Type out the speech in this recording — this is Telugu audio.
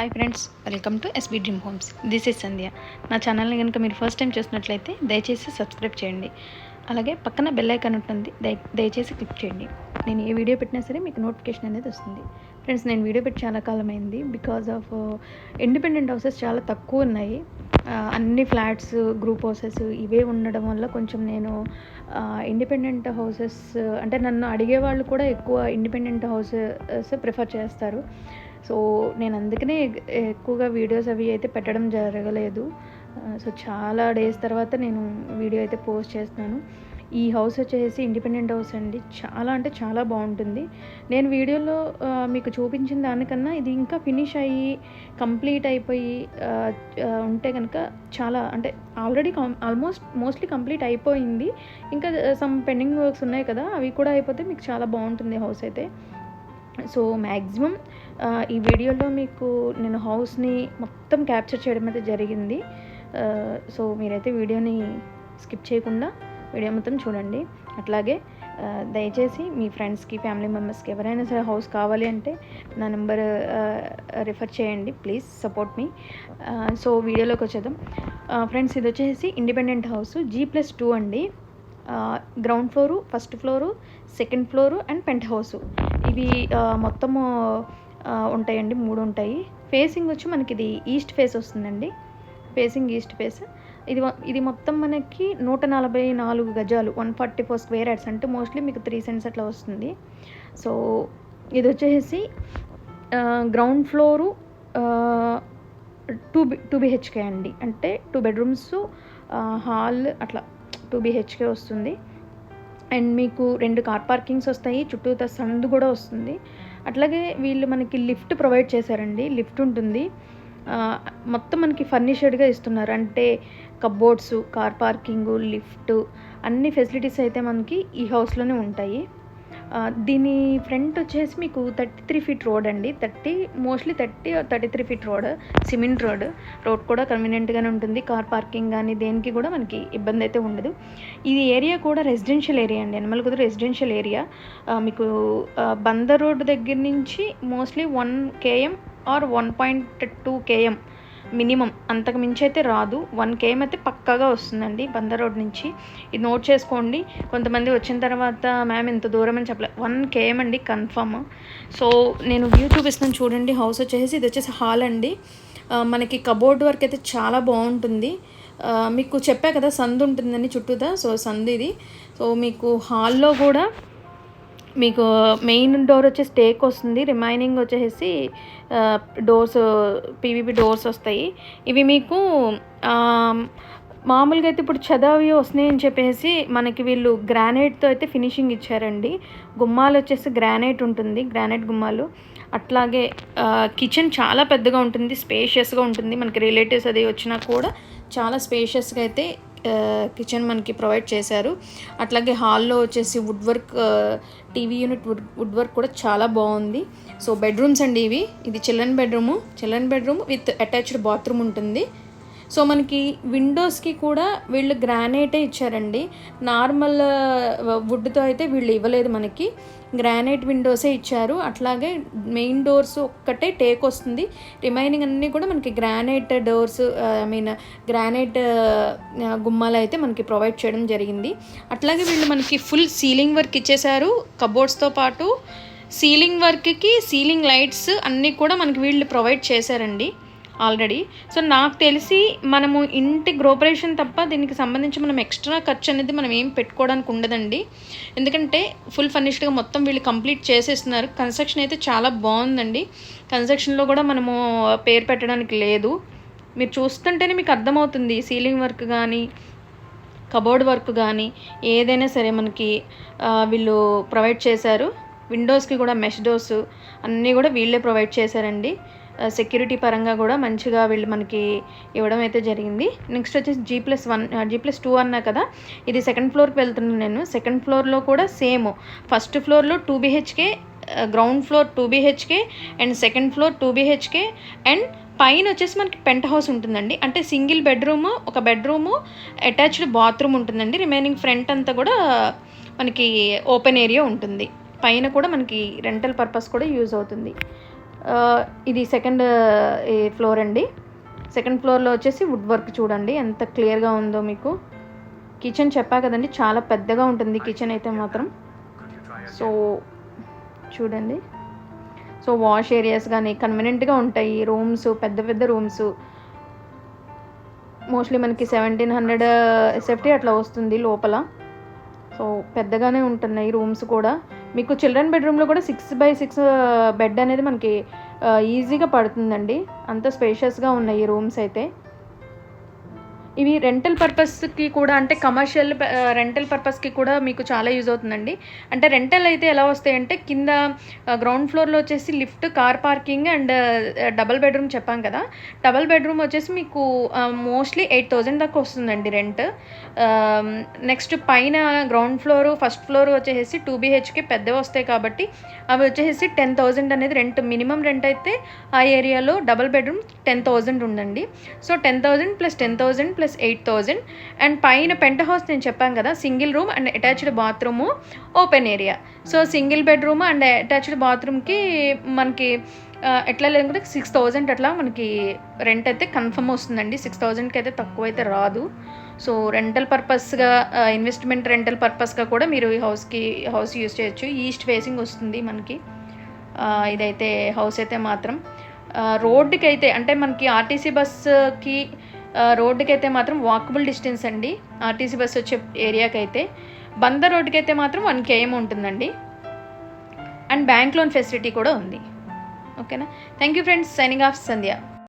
Hi friends, welcome to SB dream homes. This is Sandhya. నా ఛానల్ని కనుక మీరు ఫస్ట్ టైం చూసినట్లయితే దయచేసి సబ్స్క్రైబ్ చేయండి. అలాగే పక్కన బెల్ ఐకాన్ ఉంటుంది, దయచేసి క్లిక్ చేయండి. నేను ఏ వీడియో పెట్టినా సరే మీకు నోటిఫికేషన్ అనేది వస్తుంది. ఫ్రెండ్స్, నేను వీడియో పెట్టి చాలా కాలం అయింది. బికాజ్ ఆఫ్ ఇండిపెండెంట్ హౌసెస్ చాలా తక్కువ ఉన్నాయి. అన్ని ఫ్లాట్స్, గ్రూప్ హౌసెస్ ఇవే ఉండడం వల్ల కొంచెం నేను ఇండిపెండెంట్ హౌసెస్ అంటే నన్ను అడిగే వాళ్ళు కూడా ఎక్కువ ఇండిపెండెంట్ హౌసెస్ ప్రిఫర్ చేస్తారు. సో నేను అందుకనే ఎక్కువగా వీడియోస్ అవి అయితే పెట్టడం జరగలేదు. సో చాలా డేస్ తర్వాత నేను వీడియో అయితే పోస్ట్ చేస్తున్నాను. ఈ హౌస్ వచ్చేసి ఇండిపెండెంట్ హౌస్ అండి. చాలా అంటే చాలా బాగుంటుంది. నేను వీడియోలో మీకు చూపించిన దానికన్నా ఇది ఇంకా ఫినిష్ అయ్యి కంప్లీట్ అయిపోయి ఉంటే కనుక చాలా అంటే ఆల్రెడీ మోస్ట్లీ కంప్లీట్ అయిపోయింది. ఇంకా సమ్ పెండింగ్ వర్క్స్ ఉన్నాయి కదా, అవి కూడా అయిపోతే మీకు చాలా బాగుంటుంది హౌస్ అయితే. సో మ్యాక్సిమం ఈ వీడియోలో మీకు నేను హౌస్ని మొత్తం క్యాప్చర్ చేయడం అయితే జరిగింది. సో మీరైతే వీడియోని స్కిప్ చేయకుండా వీడియో మొత్తం చూడండి. అట్లాగే దయచేసి మీ ఫ్రెండ్స్కి, ఫ్యామిలీ మెంబర్స్కి ఎవరైనా సరే హౌస్ కావాలి అంటే నా నెంబర్ రిఫర్ చేయండి. Please support me. సో వీడియోలోకి వచ్చేద్దాం. ఫ్రెండ్స్, ఇది వచ్చేసి ఇండిపెండెంట్ హౌస్ G+2 అండి. Ground floor, first floor, second floor and penthouse ఇవి మొత్తము ఉంటాయండి. 3 ఉంటాయి. ఫేసింగ్ వచ్చి మనకి ఇది ఈస్ట్ ఫేస్ వస్తుందండి. Facing east face. ఇది మొత్తం మనకి 144 గజాలు, 144 స్క్వేర్ యార్డ్స్ అంటే మోస్ట్లీ మీకు 3 సెంట్స్ అట్లా వస్తుంది. సో ఇది వచ్చేసి గ్రౌండ్ ఫ్లోరు 2 BHK అండి. అంటే 2 బెడ్రూమ్స్, హాల్ అట్లా 2 BHK వస్తుంది. అండ్ మీకు 2 కార్ పార్కింగ్స్ వస్తాయి. చుట్టూతా సందు కూడా వస్తుంది. అట్లాగే వీళ్ళు మనకి లిఫ్ట్ ప్రొవైడ్ చేశారండి. లిఫ్ట్ ఉంటుంది. మొత్తం మనకి ఫర్నిషర్డ్గా ఇస్తున్నారు. అంటే కబోర్డ్స్, కార్ పార్కింగు, లిఫ్ట్ అన్ని ఫెసిలిటీస్ అయితే మనకి ఈ హౌస్లోనే ఉంటాయి. దీని ఫ్రంట్ వచ్చేసి మీకు 33 ఫీట్ రోడ్ అండి. 33 ఫీట్ రోడ్, సిమెంట్ రోడ్ కూడా కన్వీనియంట్గానే ఉంటుంది. కార్ పార్కింగ్ కానీ దేనికి కూడా మనకి ఇబ్బంది అయితే ఉండదు. ఇది ఏరియా కూడా రెసిడెన్షియల్ ఏరియా అండి. యనమల కుదురు రెసిడెన్షియల్ ఏరియా. మీకు బందర్ రోడ్ దగ్గర నుంచి mostly 1 km or 1.2 km minimum, అంతకు మించి అయితే రాదు. 1 km అయితే పక్కాగా వస్తుందండి బందర్ రోడ్ నుంచి. ఇది నోట్ చేసుకోండి. కొంతమంది వచ్చిన తర్వాత మ్యామ్ ఇంత దూరం అని చెప్పలేదు. 1 km అండి కన్ఫర్మ్. సో నేను వ్యూ చూపిస్తున్నాను చూడండి. హౌస్ వచ్చేసి ఇది వచ్చేసి హాల్ అండి. మనకి కబోర్డ్ వర్క్ అయితే చాలా బాగుంటుంది. మీకు చెప్పా కదా సందు ఉంటుందని చుట్టూదా. సో సందు ఇది. సో మీకు హాల్లో కూడా మీకు మెయిన్ డోర్ వచ్చేసి టేక్ వస్తుంది. రిమైనింగ్ వచ్చేసి డోర్స్ PVP డోర్స్ వస్తాయి. ఇవి మీకు మామూలుగా అయితే ఇప్పుడు చదవి వస్తున్నాయని చెప్పేసి మనకి వీళ్ళు గ్రానైట్తో అయితే ఫినిషింగ్ ఇచ్చారండి. గుమ్మాలు వచ్చేసి గ్రానైట్ ఉంటుంది, గ్రానైట్ గుమ్మాలు. అట్లాగే కిచెన్ చాలా పెద్దగా ఉంటుంది, స్పేషియస్గా ఉంటుంది. మనకి రిలేటివ్స్ అది వచ్చినా కూడా చాలా స్పేషియస్గా అయితే కిచెన్ మనకి ప్రొవైడ్ చేశారు. అట్లాగే హాల్లో వచ్చేసి wood work, TV unit wood work కూడా చాలా బాగుంది. సో బెడ్రూమ్స్ అండి ఇవి. ఇది children bedroom with attached bathroom ఉంటుంది. సో మనకి విండోస్కి కూడా వీళ్ళు గ్రానైటే ఇచ్చారండి. నార్మల్ వుడ్తో అయితే వీళ్ళు ఇవ్వలేదు, మనకి గ్రానైట్ విండోసే ఇచ్చారు. అట్లాగే మెయిన్ డోర్స్ ఒక్కటే టేక్ వస్తుంది. రిమైనింగ్ అన్నీ కూడా మనకి గ్రానైట్ డోర్స్, గ్రానైట్ గుమ్మాలు అయితే మనకి ప్రొవైడ్ చేయడం జరిగింది. అట్లాగే వీళ్ళు మనకి ఫుల్ సీలింగ్ వర్క్ ఇచ్చేశారు. కబోర్డ్స్తో పాటు సీలింగ్ వర్క్కి సీలింగ్ లైట్స్ అన్నీ కూడా మనకి వీళ్ళు ప్రొవైడ్ చేశారండి ఆల్రెడీ. సో నాకు తెలిసి మనము ఇంటి గృహప్రవేశం తప్ప దీనికి సంబంధించి మనం ఎక్స్ట్రా ఖర్చు అనేది మనం ఏం పెట్టుకోవడానికి ఉండదండి. ఎందుకంటే ఫుల్ ఫర్నిష్డ్గా మొత్తం వీళ్ళు కంప్లీట్ చేసేస్తున్నారు. కన్స్ట్రక్షన్ అయితే చాలా బాగుందండి. కన్స్ట్రక్షన్లో కూడా మనము పేరు పెట్టడానికి లేదు. మీరు చూస్తుంటేనే మీకు అర్థమవుతుంది. సీలింగ్ వర్క్ కానీ, కబోర్డ్ వర్క్ కానీ ఏదైనా సరే మనకి వీళ్ళు ప్రొవైడ్ చేశారు. విండోస్కి కూడా మెష్ డోర్స్ అన్నీ కూడా వీళ్ళే ప్రొవైడ్ చేశారండి. సెక్యూరిటీ పరంగా కూడా మంచిగా వీళ్ళు మనకి ఇవ్వడం అయితే జరిగింది. నెక్స్ట్ వచ్చేసి G+2 అన్నా కదా, ఇది సెకండ్ ఫ్లోర్కి వెళ్తున్నాను నేను. సెకండ్ ఫ్లోర్లో కూడా సేమ్. ఫస్ట్ ఫ్లోర్లో 2 BHK, ground floor 2 BHK and second floor 2 BHK and పైన వచ్చేసి మనకి పెంట్ హౌస్ ఉంటుందండి. అంటే సింగిల్ బెడ్రూము, ఒక బెడ్రూము, అటాచ్డ్ బాత్రూమ్ ఉంటుందండి. రిమైనింగ్ ఫ్రంట్ అంతా కూడా మనకి ఓపెన్ ఏరియా ఉంటుంది. పైన కూడా మనకి రెంటల్ పర్పస్ కూడా యూజ్ అవుతుంది. ఇది సెకండ్ ఫ్లోర్ అండి. సెకండ్ ఫ్లోర్లో వచ్చేసి వుడ్ వర్క్ చూడండి ఎంత క్లియర్గా ఉందో మీకు. కిచెన్ చెప్పా కదండి, చాలా పెద్దగా ఉంటుంది కిచెన్ అయితే మాత్రం. సో చూడండి, సో వాష్ ఏరియాస్ కానీ కన్వీనియంట్గా ఉంటాయి. రూమ్స్ పెద్ద పెద్ద రూమ్స్, మోస్ట్లీ మనకి 1700 SFT అట్లా వస్తుంది లోపల. సో పెద్దగానే ఉంటున్నాయి రూమ్స్ కూడా. మీకు చిల్డ్రన్ బెడ్రూమ్లో కూడా 6x6 బెడ్ అనేది మనకి ఈజీగా పడుతుందండి. అంత స్పేషియస్గా ఉన్నాయి రూమ్స్ అయితే. ఇవి రెంటల్ పర్పస్కి కూడా, అంటే కమర్షియల్ రెంటల్ పర్పస్కి కూడా మీకు చాలా యూజ్ అవుతుందండి. అంటే రెంటల్ అయితే ఎలా వస్తాయంటే, కింద గ్రౌండ్ ఫ్లోర్లో వచ్చేసి lift, car parking and double bedroom చెప్పాం కదా. డబల్ బెడ్రూమ్ వచ్చేసి మీకు మోస్ట్లీ 8000 దాకా వస్తుందండి రెంట్. నెక్స్ట్ పైన గ్రౌండ్ ఫ్లోర్, ఫస్ట్ ఫ్లోర్ వచ్చేసి 2 BHK పెద్దవి వస్తాయి కాబట్టి అవి వచ్చేసి 10,000 అనేది రెంట్. మినిమం రెంట్ అయితే ఆ ఏరియాలో డబల్ బెడ్రూమ్ 10,000 ఉందండి. సో 10,000 + 10,000 + 8,000. అండ్ పైన పెంట్ హౌస్ నేను చెప్పాను కదా, single room and attached bathroom, open area. So single bedroom and attached బాత్రూమ్కి మనకి ఎట్లా లేదంటే 6,000 అట్లా మనకి రెంట్ అయితే కన్ఫర్మ్ వస్తుందండి. 6,000కి అయితే తక్కువ అయితే రాదు. సో రెంటల్ పర్పస్గా, ఇన్వెస్ట్మెంట్ రెంటల్ పర్పస్గా కూడా మీరు ఈ హౌస్ యూజ్ చేయొచ్చు. ఈస్ట్ ఫేసింగ్ వస్తుంది మనకి ఇదైతే హౌస్ అయితే మాత్రం. రోడ్డుకి అయితే అంటే మనకి ఆర్టీసీ బస్కి రోడ్డుకి అయితే మాత్రం వాకబుల్ డిస్టెన్స్ అండి. ఆర్టీసీ బస్ వచ్చే ఏరియాకి అయితే. బందర్ రోడ్డుకి అయితే మాత్రం 1 km ఉంటుందండి. అండ్ బ్యాంక్ లోన్ ఫెసిలిటీ కూడా ఉంది. ఓకేనా. Thank you friends. Signing off Sandhya.